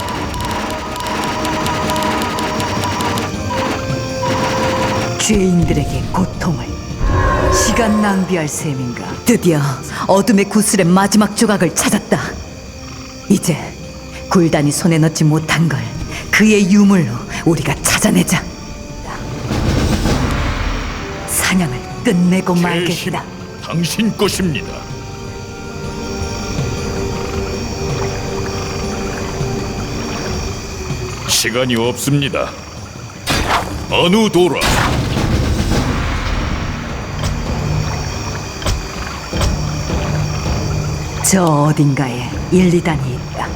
죄인들에게 고통을. 시간 낭비할 셈인가. 드디어 어둠의 구슬의 마지막 조각을 찾았다. 이제 굴단이 손에 넣지 못한 걸 그의 유물로 우리가 찾아내자. 사냥을 끝내고 제 힘은 말겠다. 당신 것입니다. 시간이 없습니다. 아누도라. 저 어딘가에 1, 2단이 있다.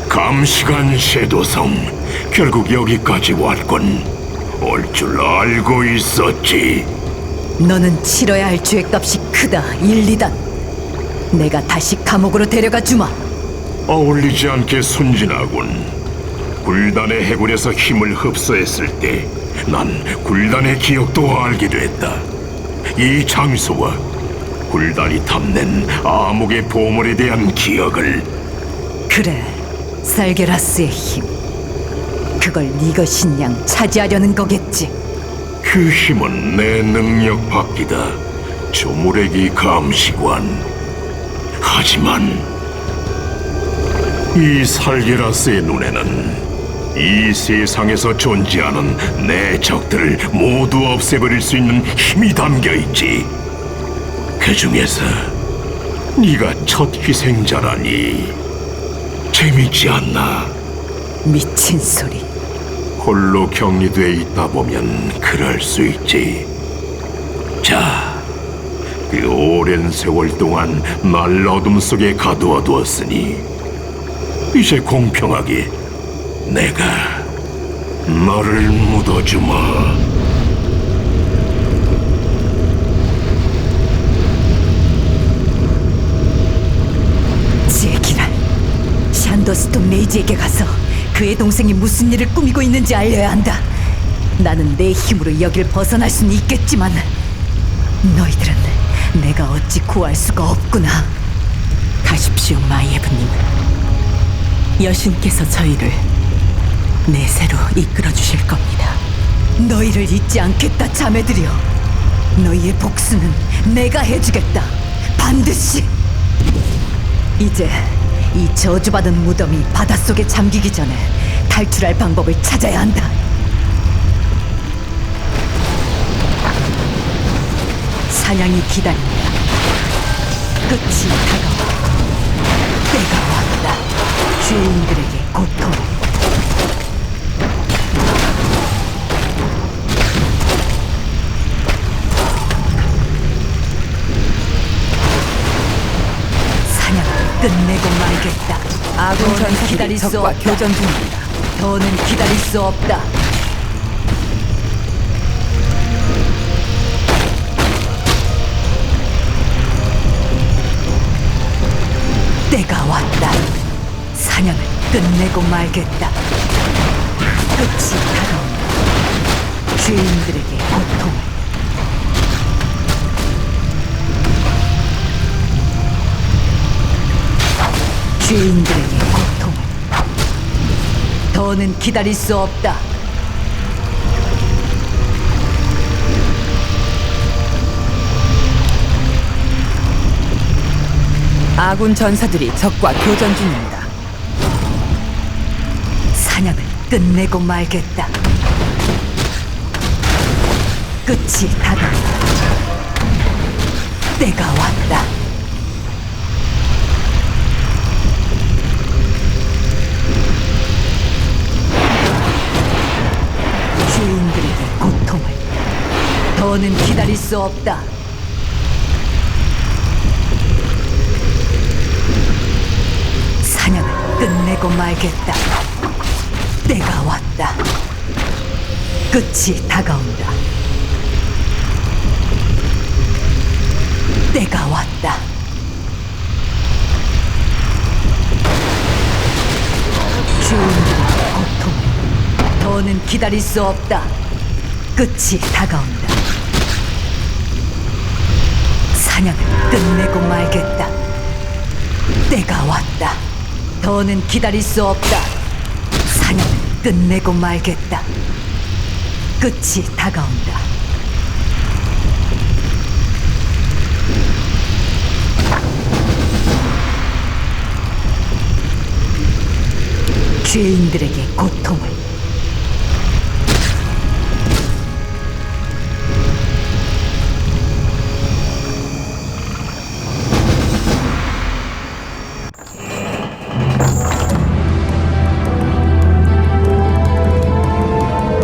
감시관 섀도성, 결국 여기까지 왔군. 올 줄 알고 있었지. 너는 치러야 할 죄값이 크다, 1, 2단. 내가 다시 감옥으로 데려가 주마. 어울리지 않게 순진하군. 굴단의 해골에서 힘을 흡수했을 때 난 굴단의 기억도 알게 됐다. 이 장소와 굴단이 탐낸 암흑의 보물에 대한 기억을. 그래, 살게라스의 힘. 그걸 네 것인 양 차지하려는 거겠지. 그 힘은 내 능력 밖이다. 조무래기 감시관. 하지만 이 살게라스의 눈에는 이 세상에서 존재하는 내 적들을 모두 없애버릴 수 있는 힘이 담겨 있지. 그 중에서 네가 첫 희생자라니 재밌지 않나? 미친 소리. 홀로 격리돼 있다 보면 그럴 수 있지. 자, 그 오랜 세월 동안 날 어둠 속에 가두어 두었으니 이제 공평하게 내가 너를 묻어주마. 제기랄. 샨더스톤 레이지에게 가서 그의 동생이 무슨 일을 꾸미고 있는지 알려야 한다. 나는 내 힘으로 여길 벗어날 수는 있겠지만 너희들은 내가 어찌 구할 수가 없구나. 가십시오, 마이에브님. 여신께서 저희를 내세로 이끌어 주실 겁니다. 너희를 잊지 않겠다, 자매들이여. 너희의 복수는 내가 해주겠다. 반드시. 이제 이 저주받은 무덤이 바닷속에 잠기기 전에 탈출할 방법을 찾아야 한다. 사냥이 기다린다. 끝이 다가와. 때가 왔다. 죄인들에게 고통. 사냥을 끝내고 말겠다. 아군 더는 전사들이 기다릴 수 적과 없다. 교전 중입니다. 더는 기다릴 수 없다. 때가 왔다. 사냥을 끝내고 말겠다. 끝이 다가온다. 죄인들에게 고통을. 죄인들에게 고통을. 더는 기다릴 수 없다. 아군 전사들이 적과 교전 중입니다. 사냥을 끝내고 말겠다. 끝이 다가온다. 때가 왔다. 죄인들에게 고통을. 더는 기다릴 수 없다. 사냥을 끝내고 말겠다. 때가 왔다. 끝이 다가온다. 때가 왔다. 죄인들의 고통을. 더는 기다릴 수 없다. 끝이 다가온다. 사냥을 끝내고 말겠다. 때가 왔다. 더는 기다릴 수 없다. 사냥을 끝내고 말겠다. 끝이 다가온다. 죄인들에게 고통을